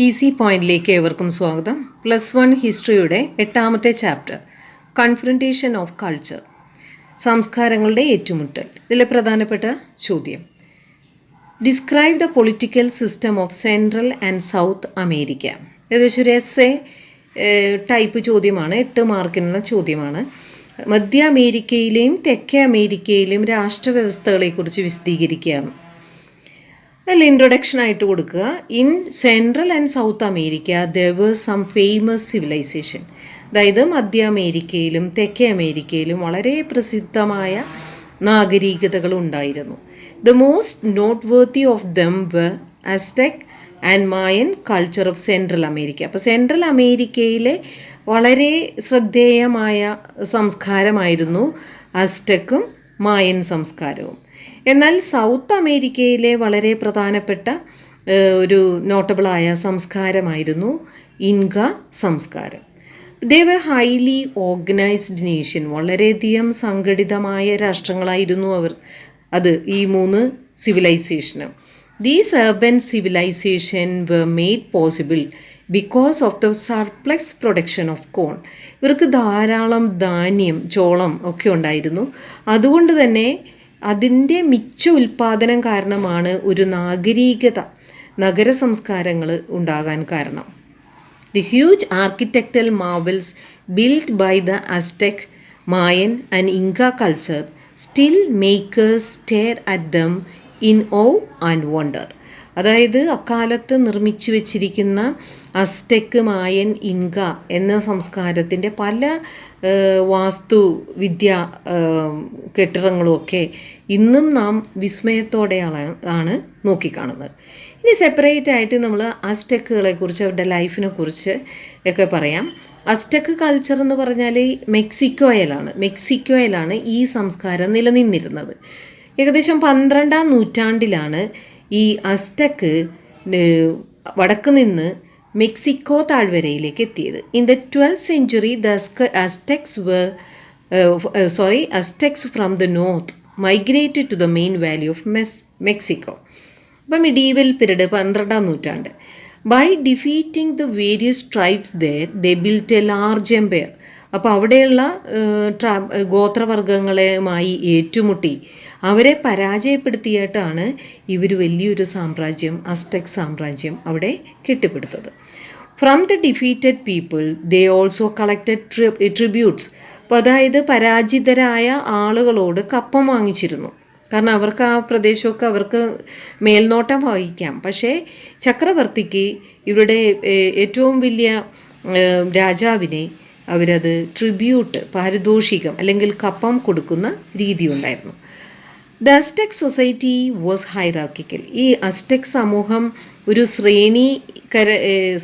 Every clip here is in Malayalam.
ഈസി പോയിന്റിലേക്ക് ഏവർക്കും സ്വാഗതം. +1 ഹിസ്റ്ററിയുടെ 8ാമത്തെ ചാപ്റ്റർ കൺഫ്രണ്ടേഷൻ ഓഫ് കൾച്ചർ, സംസ്കാരങ്ങളുടെ ഏറ്റുമുട്ടൽ. ഇതിലെ പ്രധാനപ്പെട്ട ചോദ്യം, describe the political system of central and south America. ഏകദേശം ഒരു എസ്സേ ടൈപ്പ് ചോദ്യമാണ്, 8 മാർക്കിനുള്ള ചോദ്യമാണ്. മധ്യ അമേരിക്കയിലെയും തെക്കേ അമേരിക്കയിലെയും രാഷ്ട്രവ്യവസ്ഥകളെക്കുറിച്ച് വിശദീകരിക്കുകയാണ്. അതിൽ ഇൻട്രൊഡക്ഷൻ ആയിട്ട് കൊടുക്കുക. In central and south America there were some famous civilization. അതായത് മധ്യ അമേരിക്കയിലും തെക്കേ അമേരിക്കയിലും വളരെ പ്രസിദ്ധമായ നാഗരികതകൾ ഉണ്ടായിരുന്നു. The most noteworthy of them were Aztec and Mayan culture of central America. അപ്പോൾ സെൻട്രൽ അമേരിക്കയിലെ വളരെ ശ്രദ്ധേയമായ സംസ്കാരമായിരുന്നു അസ്ടെക്കും മായൻ സംസ്കാരവും. എന്നാൽ സൗത്ത് അമേരിക്കയിലെ വളരെ പ്രധാനപ്പെട്ട ഒരു നോട്ടബിളായ സംസ്കാരമായിരുന്നു ഇൻക സംസ്കാരം. They were highly organized nation. വളരെയധികം സംഘടിതമായ രാഷ്ട്രങ്ങളായിരുന്നു അവർ. ഈ 3 സിവിലൈസേഷനും. These urban civilization were made possible because of the surplus production of corn. ഇവർക്ക് ധാരാളം ധാന്യം, ചോളം ഒക്കെ ഉണ്ടായിരുന്നു. അതുകൊണ്ട് തന്നെ അതിൻ്റെ മിച്ച ഉൽപ്പാദനം കാരണമാണ് ഒരു നഗര സംസ്കാരങ്ങൾ ഉണ്ടാകാൻ കാരണം. The huge architectural marvels build by the Aztec, Mayan and Inca culture still makers stare at them in awe and wonder. അതായത് അക്കാലത്ത് നിർമ്മിച്ചു വച്ചിരിക്കുന്ന അസ്ടെക്, മായൻ, ഇൻക എന്ന സംസ്കാരത്തിൻ്റെ പല വാസ്തുവിദ്യ കെട്ടിടങ്ങളുമൊക്കെ ഇന്നും നാം വിസ്മയത്തോടെയാണ് നോക്കിക്കാണുന്നത്. ഇനി സെപ്പറേറ്റ് ആയിട്ട് നമ്മൾ അസ്ടെക്കുകളെ കുറിച്ച്, അവരുടെ ലൈഫിനെ കുറിച്ച് ഒക്കെ പറയാം. അസ്ടെക് കൾച്ചർ എന്ന് പറഞ്ഞാൽ മെക്സിക്കോയിലാണ് ഈ സംസ്കാരം നിലനിന്നിരുന്നത്. ഏകദേശം 12ാം നൂറ്റാണ്ടിലാണ് ഈ അസ്ടെക് വടക്ക് നിന്ന് മെക്സിക്കോ താഴ്വരയിലേക്ക് എത്തിയത്. In the 12th century the Aztecs from the north migrated to the main valley of Mexico. അപ്പോൾ മിഡീവൽ പീരീഡ് 12ാം നൂറ്റാണ്ട്. By defeating the various tribes there they built a large empire. അപ്പോൾ അവിടെയുള്ള ഗോത്രവർഗങ്ങളുമായി ഏറ്റുമുട്ടി അവരെ പരാജയപ്പെടുത്തിയിട്ടാണ് ഇവർ വലിയൊരു സാമ്രാജ്യം, അസ്ടെക് സാമ്രാജ്യം അവിടെ കെട്ടിപ്പടുത്തത്. From the defeated people they also collected tributes. അപ്പോൾ അതായത് പരാജിതരായ ആളുകളോട് കപ്പം വാങ്ങിച്ചിരുന്നു. കാരണം അവർക്ക് ആ പ്രദേശമൊക്കെ അവർക്ക് മേൽനോട്ടം വഹിക്കാം. പക്ഷേ ചക്രവർത്തിക്ക് ഇവരുടെ ഏറ്റവും വലിയ രാജാവിനെ അവരത് ട്രിബ്യൂട്ട്, പാരിതോഷികം അല്ലെങ്കിൽ കപ്പം കൊടുക്കുന്ന രീതി ഉണ്ടായിരുന്നു. The Aztec society was hierarchical. ഈ അസ്ടെക് സമൂഹം ഒരു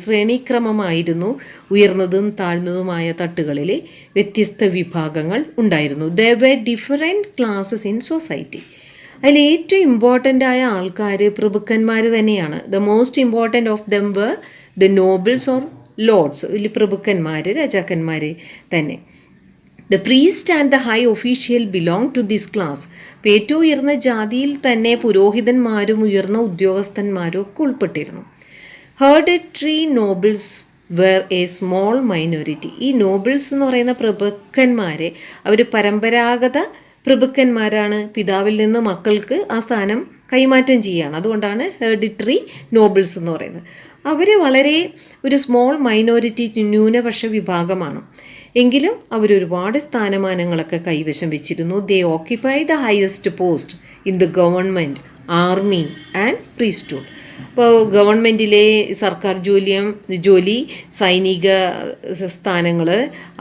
ശ്രേണിക്രമമായിരുന്നു. ഉയർന്നതും താഴ്ന്നതുമായ തട്ടുകളിൽ വ്യത്യസ്ത വിഭാഗങ്ങൾ ഉണ്ടായിരുന്നു. There were different classes in society. അതിൽ ഏറ്റവും ഇമ്പോർട്ടൻ്റ് ആയ ആൾക്കാർ പ്രഭുക്കന്മാർ തന്നെയാണ്. The most important of them were the nobles or lords. വലിയ പ്രഭുക്കന്മാർ, രാജാക്കന്മാർ തന്നെ. The priest and the high official belong to this class. അപ്പോൾ ഏറ്റവും ഉയർന്ന ജാതിയിൽ തന്നെ പുരോഹിതന്മാരും ഉയർന്ന ഉദ്യോഗസ്ഥന്മാരും ഒക്കെ ഉൾപ്പെട്ടിരുന്നു. Hereditary nobles were a small minority. ഈ നോബിൾസ് എന്ന് പറയുന്ന പ്രഭുക്കന്മാരെ അവർ പരമ്പരാഗത പ്രഭുക്കന്മാരാണ്. പിതാവിൽ നിന്ന് മക്കൾക്ക് ആ സ്ഥാനം കൈമാറ്റം ചെയ്യുകയാണ്. അതുകൊണ്ടാണ് ഹെറിഡിറ്ററി നോബിൾസ് എന്ന് പറയുന്നത്. അവർ വളരെ ഒരു സ്മോൾ മൈനോറിറ്റി, ന്യൂനപക്ഷ വിഭാഗമാണ്. എങ്കിലും അവരൊരുപാട് സ്ഥാനമാനങ്ങളൊക്കെ കൈവശം വെച്ചിരുന്നു. They occupy the highest post in the government, army and priesthood. അപ്പോൾ ഗവൺമെൻറ്റിലെ സർക്കാർ ജോലി, സൈനിക സ്ഥാനങ്ങൾ,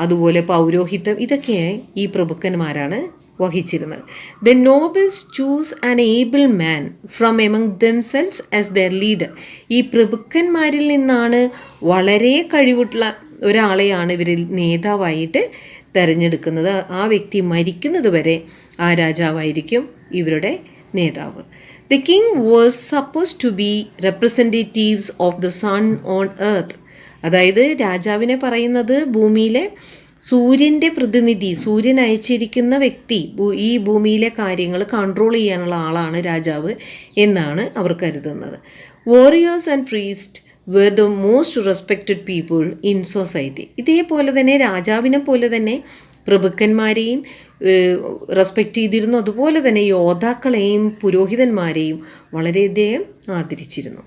അതുപോലെ പൗരോഹിത്യം, ഇതൊക്കെ ഈ പ്രഭുക്കന്മാരാണ് വഹിച്ചിരുന്നത്. The nobles choose an able man from among themselves as their leader. ഈ പ്രഭുക്കന്മാരിൽ നിന്നാണ് വളരെ കഴിവുള്ള ഒരാളെയാണ് ഇവരിൽ നേതാവായിട്ട് തിരഞ്ഞെടുക്കുന്നത്. ആ വ്യക്തി മരിക്കുന്നത് വരെ ആ രാജാവായിരിക്കും ഇവരുടെ നേതാവ്. The king was suppose to be representatives of the sun on earth. അതായത് രാജാവിനെ പറയുന്നത് ഭൂമിയിലെ സൂര്യൻ്റെ പ്രതിനിധി, സൂര്യൻ അയച്ചിരിക്കുന്ന വ്യക്തി, ഈ ഭൂമിയിലെ കാര്യങ്ങൾ കൺട്രോൾ ചെയ്യാനുള്ള ആളാണ് രാജാവ് എന്നാണ് അവർ കരുതുന്നത്. Warriors and priest were the most respected people in society. ഇതേപോലെ തന്നെ രാജാവിനെ പോലെ തന്നെ പ്രഭുക്കന്മാരെയും റെസ്പെക്റ്റ് ചെയ്തിരുന്നു. അതുപോലെ തന്നെ യോദ്ധാക്കളെയും പുരോഹിതന്മാരെയും വളരെയധികം ആദരിച്ചിരുന്നു.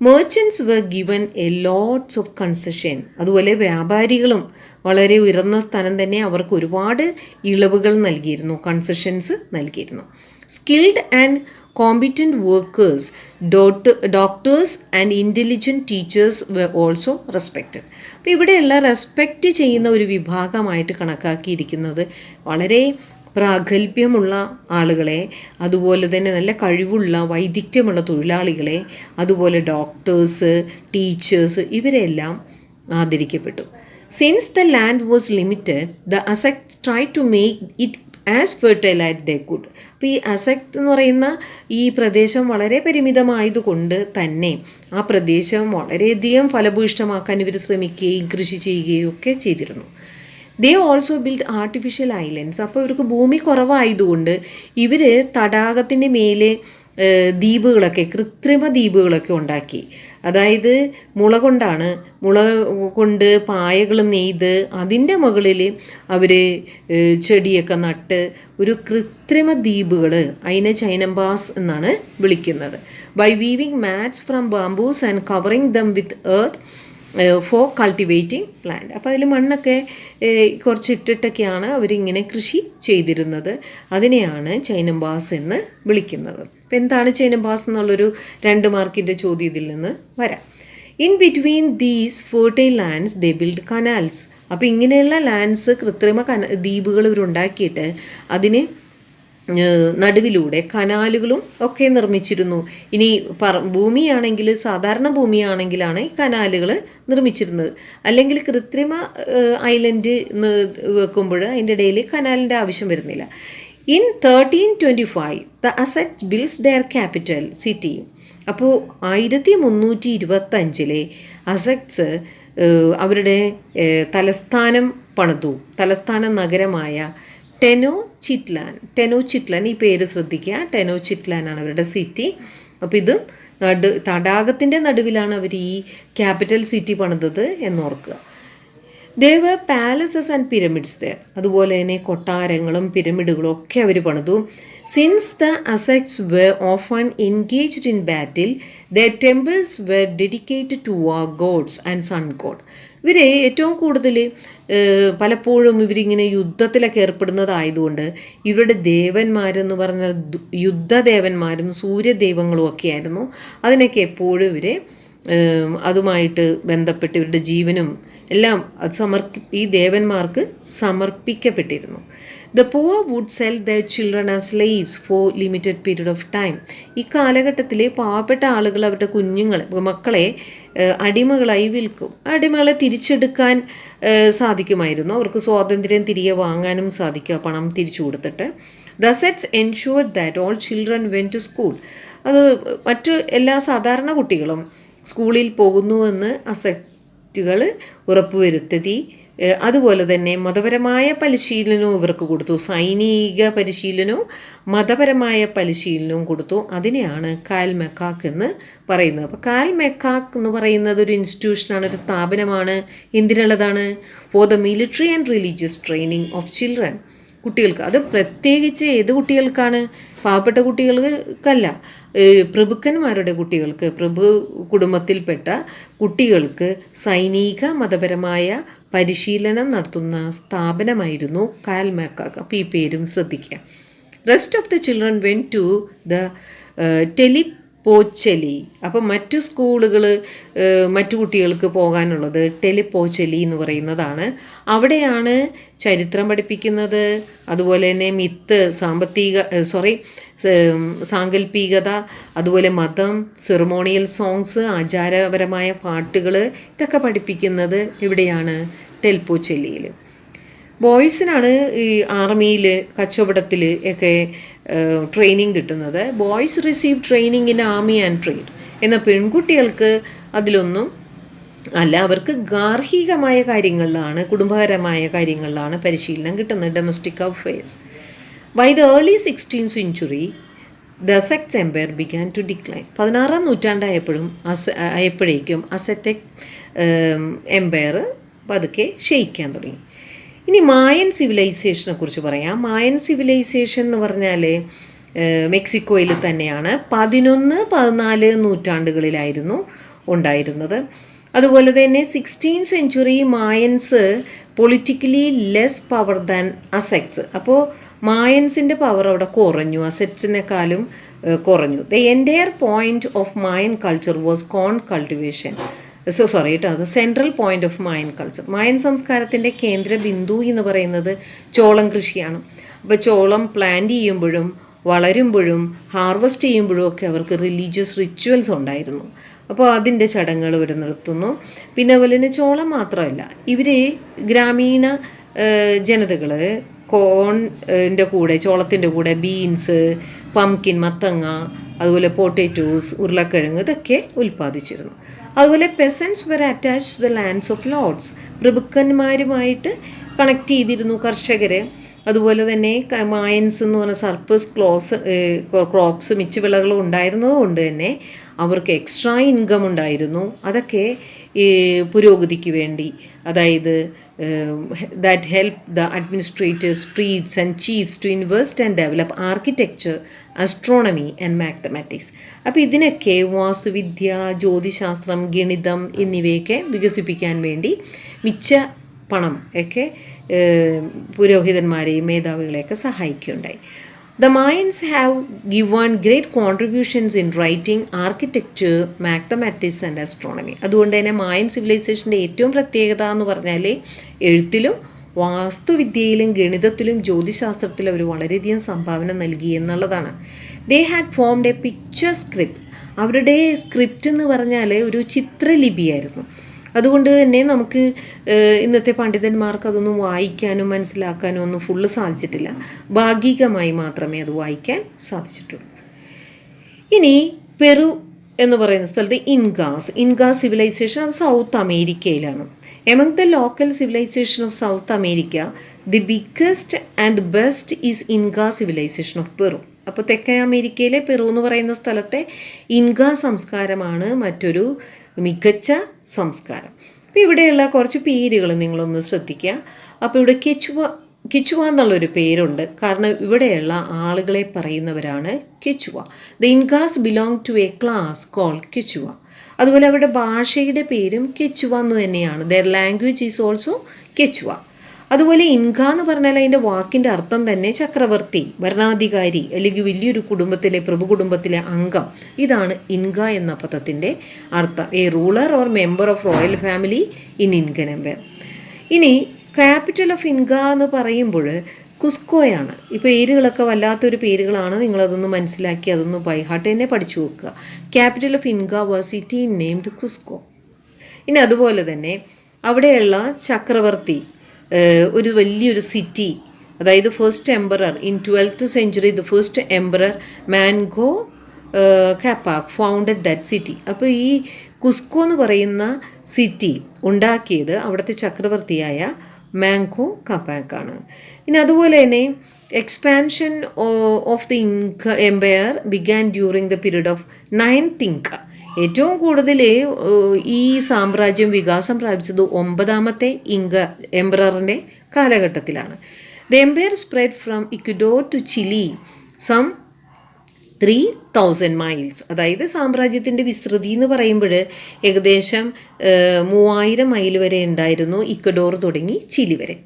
Merchants were given a lots of concession. അതുപോലെ വ്യാപാരികളും വളരെ ഉയർന്ന സ്ഥാനം തന്നെ, അവർക്ക് ഒരുപാട് ഇളവുകൾ നൽകിയിരുന്നു, കൺസെഷൻസ് നൽകിയിരുന്നു. Skilled and competent workers, doctors and intelligent teachers were also respected. അപ്പോൾ ഇവിടെയുള്ള റെസ്പെക്റ്റ് ചെയ്യുന്ന ഒരു വിഭാഗമായിട്ട് കണക്കാക്കിയിരിക്കുന്നത് വളരെ പ്രാഗൽഭ്യമുള്ള ആളുകളെ, അതുപോലെ തന്നെ നല്ല കഴിവുള്ള വൈദഗ്ധ്യമുള്ള തൊഴിലാളികളെ, അതുപോലെ ഡോക്ടേഴ്സ്, ടീച്ചേഴ്സ്, ഇവരെല്ലാം ആദരിക്കപ്പെട്ടു. Since the land was limited, the Aztecs try to make it as fertile as they could. അപ്പോൾ ഈ അസെക്ട് എന്ന് പറയുന്ന ഈ പ്രദേശം വളരെ പരിമിതമായതുകൊണ്ട് തന്നെ ആ പ്രദേശം വളരെയധികം ഫലഭൂയിഷ്ടമാക്കാൻ ഇവർ ശ്രമിക്കുകയും കൃഷി ചെയ്യുകയും ഒക്കെ ചെയ്തിരുന്നു. They also build artificial islands. അപ്പോൾ ഇവർക്ക് ഭൂമി കുറവായതുകൊണ്ട് ഇവർ തടാകത്തിൻ്റെ മേലെ ദ്വീപുകളൊക്കെ, കൃത്രിമ ദ്വീപുകളൊക്കെ ഉണ്ടാക്കി. അതായത് മുള കൊണ്ട് പായകൾ നെയ്ത് അതിൻ്റെ മുകളിൽ അവർ ചെടിയൊക്കെ നട്ട് ഒരു കൃത്രിമ ദ്വീപുകൾ, അതിനെ ചൈനംബാസ് എന്നാണ് വിളിക്കുന്നത്. By weaving mats from bamboos and covering them with earth for cultivating land. അപ്പോൾ അതിൽ മണ്ണൊക്കെ കുറച്ച് ഇട്ടിട്ടൊക്കെയാണ് അവരിങ്ങനെ കൃഷി ചെയ്തിരുന്നത്. അതിനെയാണ് ചൈനംബാസ് എന്ന് വിളിക്കുന്നത്. അപ്പോൾ എന്താണ് ചൈനംബാസ് എന്നുള്ളൊരു 2 മാർക്കിൻ്റെ ചോദ്യം ഇതിൽ നിന്ന് വരാം. In between these fertile lands they build canals. അപ്പോൾ ഇങ്ങനെയുള്ള ലാൻഡ്സ്, കൃത്രിമ ദ്വീപുകൾ ഇവരുണ്ടാക്കിയിട്ട് അതിന് നടുവിലൂടെ കനാലുകളും ഒക്കെ നിർമ്മിച്ചിരുന്നു. ഇനി ഭൂമിയാണെങ്കിൽ, സാധാരണ ഭൂമിയാണെങ്കിലാണ് ഈ കനാലുകൾ നിർമ്മിച്ചിരുന്നത്. അല്ലെങ്കിൽ കൃത്രിമ ഐലൻഡ് വെക്കുമ്പോൾ അതിൻ്റെ ഇടയിൽ കനാലിൻ്റെ ആവശ്യം വരുന്നില്ല. In 1325 the Aztecs builds their capital city. അപ്പോൾ 1325 അസെക്സ് അവരുടെ തലസ്ഥാനം പണിതു. തലസ്ഥാന നഗരമായ ടെനോച്ചിറ്റ്ലാൻ, ഈ പേര് ശ്രദ്ധിക്കുക, ടെനോച്ചിറ്റ്ലാൻ ആണ് അവരുടെ സിറ്റി. അപ്പോൾ ഇത് തടാകത്തിൻ്റെ നടുവിലാണ് അവർ ഈ ക്യാപിറ്റൽ സിറ്റി പണിതത് എന്നോർക്കുക. There were palaces and pyramids there. അതുപോലെ തന്നെ കൊട്ടാരങ്ങളും പിരമിഡുകളും ഒക്കെ അവർ പണിതു. Since the Aztecs were often engaged in battle, their temples were dedicated to war gods and sun god. ഇവരെ ഏറ്റവും കൂടുതൽ പലപ്പോഴും ഇവരിങ്ങനെ യുദ്ധത്തിലൊക്കെ ഏർപ്പെടുന്നതായതുകൊണ്ട് ഇവരുടെ ദേവന്മാരെന്ന് പറഞ്ഞാൽ യുദ്ധദേവന്മാരും സൂര്യദൈവങ്ങളും ഒക്കെ ആയിരുന്നു. അതിനൊക്കെ എപ്പോഴും ഇവരെ അതുമായിട്ട് ബന്ധപ്പെട്ട് ഇവരുടെ ജീവനും എല്ലാം ഈ ദേവന്മാർക്ക് സമർപ്പിക്കപ്പെട്ടിരുന്നു. The poor would sell their children as slaves for limited period of time. ഈ കാലഘട്ടത്തിൽ പാവപ്പെട്ട ആളുകൾ അവരുടെ മക്കളെ അടിമകളായി വിൽക്കും. അടിമകളെ തിരിച്ചെടുക്കാൻ സാധിക്കുമായിരുന്നു. അവർക്ക് സ്വാതന്ത്ര്യം തിരികെ വാങ്ങാനും സാധിക്കും പണം തിരിച്ചു കൊടുത്തിട്ട്. The Aztecs ensured that all children went to school. അത് മറ്റു എല്ലാ സാധാരണ കുട്ടികളും സ്കൂളിൽ പോകുന്നുവെന്ന് അസക്റ്റുകൾ ഉറപ്പുവരുത്തി. അതുപോലെ തന്നെ മതപരമായ പരിശീലനവും ഇവർക്ക് കൊടുത്തു. സൈനിക പരിശീലനവും മതപരമായ പരിശീലനവും കൊടുത്തു. അതിനെയാണ് കാൽ മെക്കാക്ക് എന്ന് പറയുന്നത്. അപ്പോൾ കാൽ മെക്കാക്ക് എന്ന് പറയുന്നത് ഒരു ഇൻസ്റ്റിറ്റ്യൂഷനാണ്, ഒരു സ്ഥാപനമാണ്. എന്തിനുള്ളതാണ്? For the military and religious training of children. കുട്ടികൾക്ക്, അത് പ്രത്യേകിച്ച് ഏത് കുട്ടികൾക്കാണ്? പാവപ്പെട്ട കുട്ടികൾക്കല്ല, പ്രഭുക്കന്മാരുടെ കുട്ടികൾക്ക്, പ്രഭു കുടുംബത്തിൽപ്പെട്ട കുട്ടികൾക്ക് സൈനിക മതപരമായ പരിശീലനം നടത്തുന്ന സ്ഥാപനമായിരുന്നു കാൽ മെക്കാക്ക്. അപ്പോൾ ഈ പേരും ശ്രദ്ധിക്കുക. Rest of the children went to the telpochcalli. അപ്പം മറ്റു സ്കൂളുകൾ, മറ്റു കുട്ടികൾക്ക് പോകാനുള്ളത് ടെലിപ്പോച്ചലി എന്ന് പറയുന്നതാണ്. അവിടെയാണ് ചരിത്രം പഠിപ്പിക്കുന്നത്. അതുപോലെ തന്നെ മിത്ത്, സാങ്കല്പികത, അതുപോലെ മതം, സെറിമോണിയൽ സോങ്സ്, ആചാരപരമായ പാട്ടുകൾ, ഇതൊക്കെ പഠിപ്പിക്കുന്നത് എവിടെയാണ്? ടെലിപ്പോച്ചലിയിൽ. ബോയ്സിനാണ് ഈ ആർമിയിൽ, കച്ചവടത്തിൽ ഒക്കെ ട്രെയിനിങ് കിട്ടുന്നത്. Boys receive training in army and trade. എന്നാൽ പെൺകുട്ടികൾക്ക് അതിലൊന്നും അല്ല. അവർക്ക് ഗാർഹികമായ കാര്യങ്ങളിലാണ്, കുടുംബപരമായ കാര്യങ്ങളിലാണ് പരിശീലനം കിട്ടുന്നത്, domestic affairs. By the early 16th century the Aztecs empire began to decline. 16-ാം നൂറ്റാണ്ടായപ്പോഴേക്കും അസറ്റക് എംപയർ പതുക്കെ ക്ഷയിക്കാൻ തുടങ്ങി. ഇനി മായൻ സിവിലൈസേഷനെ കുറിച്ച് പറയാം. മായൻ സിവിലൈസേഷൻ എന്ന് പറഞ്ഞാൽ മെക്സിക്കോയിൽ തന്നെയാണ് 11-14 നൂറ്റാണ്ടുകളിലായിരുന്നു ഉണ്ടായിരുന്നത്. അതുപോലെ തന്നെ 16th century Mayans politically less power than Aztecs. അപ്പോൾ മായൻസിൻ്റെ പവർ അവിടെ കുറഞ്ഞു, അസെറ്റ്സിനെക്കാളും കുറഞ്ഞു. The entire point of Mayan culture was corn cultivation. അത് central point of Mayan culture. Mayan സംസ്കാരത്തിൻ്റെ കേന്ദ്ര ബിന്ദു എന്ന് പറയുന്നത് ചോളം കൃഷിയാണ്. അപ്പോൾ ചോളം പ്ലാന്റ് ചെയ്യുമ്പോഴും വളരുമ്പോഴും ഹാർവസ്റ്റ് ചെയ്യുമ്പോഴും ഒക്കെ അവർക്ക് റിലീജിയസ് റിച്വൽസ് ഉണ്ടായിരുന്നു. അപ്പോൾ അതിൻ്റെ ചടങ്ങുകൾ ഇവർ നിർത്തുന്നു. പിന്നെ അതുപോലെ തന്നെ ചോളം മാത്രമല്ല, ഇവർ ഗ്രാമീണ ജനതകൾ കോണിൻ്റെ കൂടെ, ചോളത്തിൻ്റെ കൂടെ ബീൻസ്, പംകിൻ, മത്തങ്ങ, അതുപോലെ പൊട്ടേറ്റോസ്, ഉരുളക്കിഴങ്ങ് ഇതൊക്കെ ഉൽപ്പാദിച്ചിരുന്നു. അതുപോലെ peasants were attach to the lands of lords. പ്രഭുക്കന്മാരുമായിട്ട് കണക്ട് ചെയ്തിരുന്നു കർഷകർ. അതുപോലെ തന്നെ മായൻസ് എന്ന് പറഞ്ഞ സർപ്ലസ് ക്രോപ്സ് മിച്ചവിളകളും ഉണ്ടായിരുന്നത് കൊണ്ട് തന്നെ അവർക്ക് എക്സ്ട്രാ ഇൻകം ഉണ്ടായിരുന്നു. അതൊക്കെ പുരോഗതിക്ക് വേണ്ടി, അതായത് that help the administrators, priests and chiefs to invest and develop architecture, astronomy and mathematics. അപ്പോൾ ഇതിനൊക്കെ വാസ്തുവിദ്യ, ജ്യോതിശാസ്ത്രം, ഗണിതം എന്നിവയൊക്കെ വികസിപ്പിക്കാൻ വേണ്ടി മിച്ച പണം ഒക്കെ പുരോഹിതന്മാരെയും മേധാവികളെയൊക്കെ സഹായിക്കുകയുണ്ടായി. The Mayans have given great contributions in writing, architecture, mathematics and astronomy. അതുകൊണ്ട് തന്നെ മായൻ സിവിലൈസേഷൻ്റെ ഏറ്റവും പ്രത്യേകത എന്ന് പറഞ്ഞാൽ എഴുത്തിലും വാസ്തുവിദ്യയിലും ഗണിതത്തിലും ജ്യോതിശാസ്ത്രത്തിലും അവർ വളരെയധികം സംഭാവന നൽകി എന്നുള്ളതാണ്. They had formed A picture script. അവരുടെ സ്ക്രിപ്റ്റ് എന്ന് പറഞ്ഞാൽ ഒരു ചിത്രലിപിയായിരുന്നു. അതുകൊണ്ട് തന്നെ നമുക്ക് ഇന്നത്തെ പണ്ഡിതന്മാർക്ക് അതൊന്നും വായിക്കാനും മനസ്സിലാക്കാനും ഒന്നും ഫുള്ള് സാധിച്ചിട്ടില്ല. ഭാഗികമായി മാത്രമേ അത് വായിക്കാൻ സാധിച്ചിട്ടുള്ളൂ. ഇനി പെറു എന്ന് പറയുന്ന സ്ഥലത്ത് ഇൻകാസ് സിവിലൈസേഷൻ, അത് സൗത്ത് അമേരിക്കയിലാണ്. Among the local civilization of south America the biggest and best is Inca civilization of Peru. അപ്പോൾ തെക്കേ അമേരിക്കയിലെ പെറു എന്ന് പറയുന്ന സ്ഥലത്തെ ഇൻകാ സംസ്കാരമാണ് മറ്റൊരു മികച്ച സംസ്കാരം. അപ്പോൾ ഇവിടെയുള്ള കുറച്ച് പേരുകൾ നിങ്ങളൊന്ന് ശ്രദ്ധിക്കുക. അപ്പോൾ ഇവിടെ കിച്ചുവ എന്നുള്ളൊരു പേരുണ്ട്, കാരണം ഇവിടെയുള്ള ആളുകളെ പറയുന്നവരാണ് Quechua. The Incas belong to a class call Quechua. അതുപോലെ അവരുടെ ഭാഷയുടെ പേരും കിച്ചുവ എന്ന് തന്നെയാണ്. Their language is also Quechua. അതുപോലെ ഇൻക എന്ന് പറഞ്ഞാൽ അതിൻ്റെ വാക്കിൻ്റെ അർത്ഥം തന്നെ ചക്രവർത്തി, ഭരണാധികാരി, അല്ലെങ്കിൽ വലിയൊരു കുടുംബത്തിലെ പ്രഭു കുടുംബത്തിലെ അംഗം. ഇതാണ് ഇൻക എന്ന പദത്തിൻ്റെ അർത്ഥം. A ruler or member of royal family in Incan empire. ഇനി ക്യാപിറ്റൽ ഓഫ് ഇൻക എന്ന് പറയുമ്പോൾ കുസ്കോയാണ്. ഈ പേരുകളൊക്കെ വല്ലാത്തൊരു പേരുകളാണ്. നിങ്ങളതൊന്ന് മനസ്സിലാക്കി അതൊന്ന് ബൈഹാർട്ട് തന്നെ പഠിച്ചു വെക്കുക. Capital of Inca was city named Cusco. ഇനി അതുപോലെ തന്നെ അവിടെയുള്ള ചക്രവർത്തി ഒരു വലിയൊരു സിറ്റി, അതായത് first emperor in 12th century, the first emperor Manco Capac founded that city. അപ്പോൾ ഈ കുസ്കോ എന്ന് പറയുന്ന സിറ്റി ഉണ്ടാക്കിയത് അവിടുത്തെ ചക്രവർത്തിയായ മാൻഗോ കാപ്പാക്കാണ്. ഇനി അതുപോലെ തന്നെ expansion of the Inca empire began during the period of 9th Inca. ഏറ്റവും കൂടുതൽ ഈ സാമ്രാജ്യം വികാസം പ്രാപിച്ചത് 9ാമത്തെ ഇൻക എംപററിൻ്റെ കാലഘട്ടത്തിലാണ്. The empire spread from Ecuador to Chile some 3000 miles. അതായത് സാമ്രാജ്യത്തിൻ്റെ വിസ്തൃതി എന്ന് പറയുമ്പോൾ ഏകദേശം 3000 മൈൽ വരെ ഉണ്ടായിരുന്നു, ഇക്വഡോർ തുടങ്ങി ചിലി വരെ.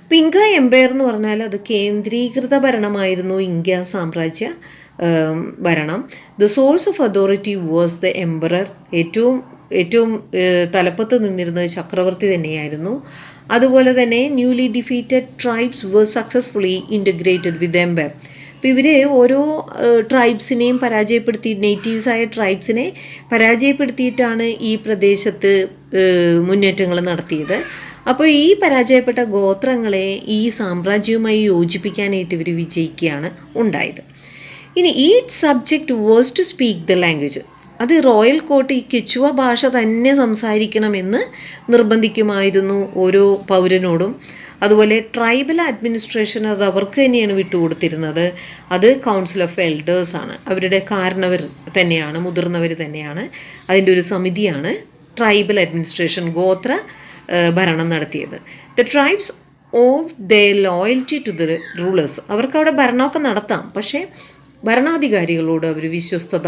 അപ്പോൾ ഇൻക എംപയർ എന്ന് പറഞ്ഞാൽ അത് കേന്ദ്രീകൃത ഭരണമായിരുന്നു. ഇൻക സാമ്രാജ്യ ഭരണം. The source of authority was the emperor. ഏറ്റവും തലപ്പത്ത് നിന്നിരുന്നത് ചക്രവർത്തി തന്നെയായിരുന്നു. അതുപോലെ തന്നെ newly defeated tribes were successfully integrated with empire. അപ്പോൾ ഇവർ ഓരോ ട്രൈബ്സിനെയും നേറ്റീവ്സായ ട്രൈബ്സിനെ പരാജയപ്പെടുത്തിയിട്ടാണ് ഈ പ്രദേശത്ത് മുന്നേറ്റങ്ങൾ നടത്തിയത്. അപ്പോൾ ഈ പരാജയപ്പെട്ട ഗോത്രങ്ങളെ ഈ സാമ്രാജ്യവുമായി യോജിപ്പിക്കാനായിട്ട് ഇവർ വിജയിക്കുകയാണ് ഉണ്ടായത്. ഇനി each subject was to speak the language. അത് റോയൽ കോർട്ട് ഈ കിച്ചുവ ഭാഷ തന്നെ സംസാരിക്കണമെന്ന് നിർബന്ധിക്കുമായിരുന്നു ഓരോ പൗരനോടും. അതുപോലെ ട്രൈബൽ അഡ്മിനിസ്ട്രേഷൻ അത് അവർക്ക് തന്നെയാണ് വിട്ടുകൊടുത്തിരുന്നത്. അത് കൗൺസിൽ ഓഫ് എൽഡേഴ്സാണ്, അവരുടെ കാരണവർ തന്നെയാണ്, മുതിർന്നവർ തന്നെയാണ്. അതിൻ്റെ ഒരു സമിതിയാണ് ട്രൈബൽ അഡ്മിനിസ്ട്രേഷൻ, ഗോത്ര ഭരണം നടത്തിയത്. The tribes of the loyalty to the rulers, അവർക്ക് അവിടെ ഭരണമൊക്കെ നടത്താം, പക്ഷേ ഭരണാധികാരികളോട് അവർ വിശ്വസ്തത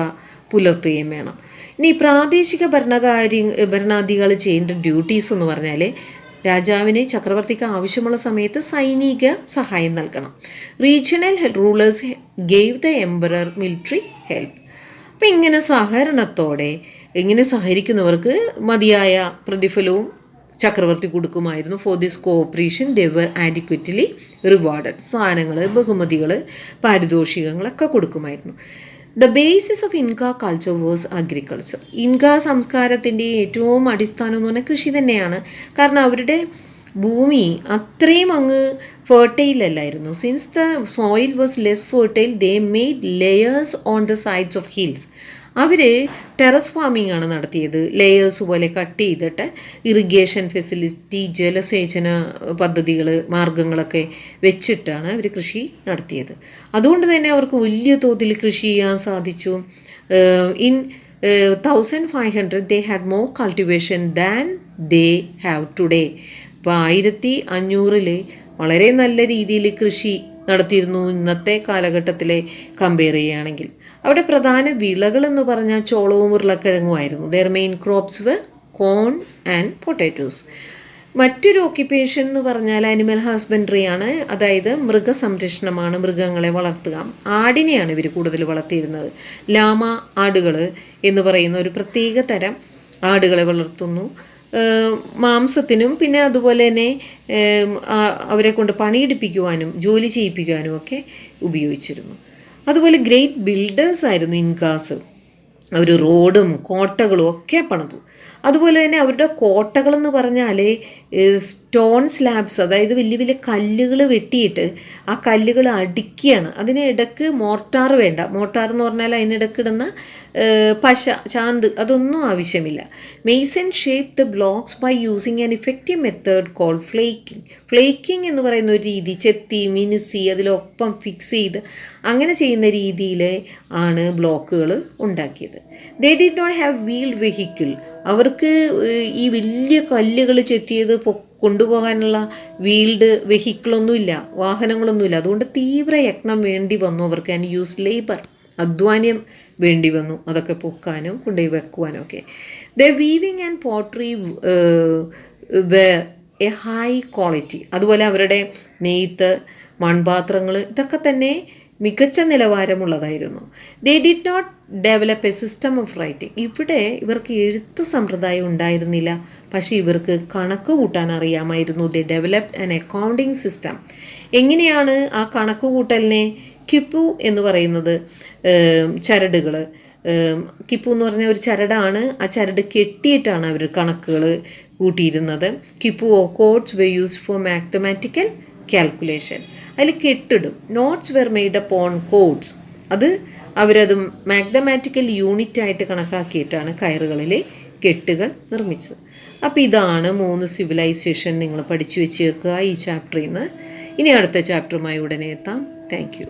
പുലർത്തുകയും വേണം. ഇനി പ്രാദേശിക ഭരണാധികാരികൾ ചെയ്യേണ്ട ഡ്യൂട്ടീസ് എന്ന് പറഞ്ഞാൽ, രാജാവിന് ചക്രവർത്തിക്ക് ആവശ്യമുള്ള സമയത്ത് സൈനിക സഹായം നൽകണം. Regional rulers gave the emperor military help. അപ്പം ഇങ്ങനെ സഹകരണത്തോടെ ഇങ്ങനെ സഹകരിക്കുന്നവർക്ക് മതിയായ പ്രതിഫലവും ചക്രവർത്തി കൊടുക്കുമായിരുന്നു. For this cooperation they were adequately rewarded. സ്ഥാനങ്ങൾ, ബഹുമതികൾ, പാരിതോഷികങ്ങളൊക്കെ കൊടുക്കുമായിരുന്നു. The basis of Inca culture was agriculture. Inca സംസ്കാരത്തിൻ്റെ ഏറ്റവും അടിസ്ഥാനം എന്ന് പറഞ്ഞാൽ കൃഷി തന്നെയാണ്. കാരണം അവരുടെ ഭൂമി അത്രയും അങ്ങ് ഫെർട്ടൈൽ അല്ലായിരുന്നു. Since the soil was less fertile they made layers on the sides of hills. അവർ ടെറസ് ഫാമിംഗ് ആണ് നടത്തിയത്. ലെയേഴ്സ് പോലെ കട്ട് ചെയ്തിട്ട് ഇറിഗേഷൻ ഫെസിലിറ്റി, ജലസേചന പദ്ധതികൾ, മാർഗങ്ങളൊക്കെ വെച്ചിട്ടാണ് അവർ കൃഷി നടത്തിയത്. അതുകൊണ്ട് തന്നെ അവർക്ക് വലിയ തോതിൽ കൃഷി ചെയ്യാൻ സാധിച്ചു. In 1500 they had more cultivation than they have today. ഇപ്പോൾ 1500 വളരെ നല്ല രീതിയിൽ കൃഷി നടത്തിയിരുന്നു ഇന്നത്തെ കാലഘട്ടത്തിലെ കമ്പയർ ചെയ്യുകയാണെങ്കിൽ. അവിടെ പ്രധാന വിളകൾ എന്ന് പറഞ്ഞാൽ ചോളവും ഉരുളക്കിഴങ്ങുമായിരുന്നു. Their main crops were corn and potatoes. മറ്റൊരു ഓക്യുപ്പേഷൻ എന്ന് പറഞ്ഞാൽ ആനിമൽ ഹസ്ബൻഡറി ആണ്, അതായത് മൃഗസംരക്ഷണമാണ്, മൃഗങ്ങളെ വളർത്തുക. ആടിനെയാണ് ഇവർ കൂടുതൽ വളർത്തിയിരുന്നത്. ലാമ ആടുകൾ എന്ന് പറയുന്ന ഒരു പ്രത്യേക തരം ആടുകളെ വളർത്തുന്നു. മാംസത്തിനും പിന്നെ അതുപോലെ തന്നെ അവരെ കൊണ്ട് പണിയെടുപ്പിക്കുവാനും ജോലി ചെയ്യിപ്പിക്കുവാനും ഒക്കെ ഉപയോഗിച്ചിരുന്നു. അതുപോലെ ഗ്രേറ്റ് ബിൽഡേഴ്സ് ആയിരുന്നു ഇൻകാസ്. അവർ റോഡും കോട്ടകളും ഒക്കെ പണിതു. അതുപോലെ തന്നെ അവരുടെ കോട്ടകളെന്ന് പറഞ്ഞാൽ സ്റ്റോൺ സ്ലാബ്സ്, അതായത് വലിയ വലിയ കല്ലുകൾ വെട്ടിയിട്ട് ആ കല്ലുകൾ അടുക്കിയാണ്. അതിനിടക്ക് മോർട്ടാർ വേണ്ട. മോർട്ടാർ എന്ന് പറഞ്ഞാൽ അതിനിടക്കിടുന്ന പശ, ചാന്ത്, അതൊന്നും ആവശ്യമില്ല. Mason shape the blocks by using an effective method called flaking. Flaking എന്ന് പറയുന്ന ഒരു രീതി, ചെത്തി മിനുസി അതിലൊപ്പം ഫിക്സ് ചെയ്ത് അങ്ങനെ ചെയ്യുന്ന രീതിയിൽ ആണ് ബ്ലോക്കുകൾ ഉണ്ടാക്കിയത്. They did not have wheeled vehicle. അവർക്ക് ഈ വലിയ കല്ലുകൾ ചെത്തിയത് കൊണ്ടുപോകാനുള്ള വീൽഡ് വെഹിക്കിളൊന്നുമില്ല, വാഹനങ്ങളൊന്നുമില്ല. അതുകൊണ്ട് തീവ്ര യത്നം വേണ്ടി വന്നു അവർക്ക്. ആൻഡ് യൂസ് ലേബർ, അധ്വാനം വേണ്ടി വന്നു അതൊക്കെ പൊക്കാനും കൊണ്ടുപോയി വെക്കുവാനും ഒക്കെ. The weaving and pottery a high quality. അതുപോലെ അവരുടെ നെയ്ത്ത്, മൺപാത്രങ്ങൾ, ഇതൊക്കെ തന്നെ മികച്ച നിലവാരമുള്ളതായിരുന്നു. They did not develop a system of writing. ഇവിടെ ഇവർക്ക് എഴുത്ത് സമ്പ്രദായം ഉണ്ടായിരുന്നില്ല, പക്ഷേ ഇവർക്ക് കണക്ക് കൂട്ടാൻ അറിയാമായിരുന്നു. ദേ ഡെവലപ്ഡ് ആൻ അക്കൗണ്ടിങ് സിസ്റ്റം. എങ്ങനെയാണ് ആ കണക്ക് കൂട്ടലിനെ? കിപ്പു എന്ന് പറയുന്നത് ചരടുകൾ, കിപ്പു എന്ന് പറഞ്ഞ ഒരു ചരടാണ്. ആ ചരട് കെട്ടിയിട്ടാണ് അവർ കണക്കുകൾ കൂട്ടിയിരുന്നത്. Quipu or cords were used for mathematical calculation. അതിൽ കെട്ടിടും. Knots were made up on cords. അത് അവരത് മാത്തമാറ്റിക്കൽ യൂണിറ്റ് ആയിട്ട് കണക്കാക്കിയിട്ടാണ് കയറുകളിലെ കെട്ടുകൾ നിർമ്മിച്ചത്. അപ്പോൾ ഇതാണ് 3 സിവിലൈസേഷൻ. നിങ്ങൾ പഠിച്ചു വെച്ച് വെക്കുക ഈ ചാപ്റ്ററിൽ നിന്ന്. ഇനി അടുത്ത ചാപ്റ്ററുമായി ഉടനെ എത്താം. Thank you.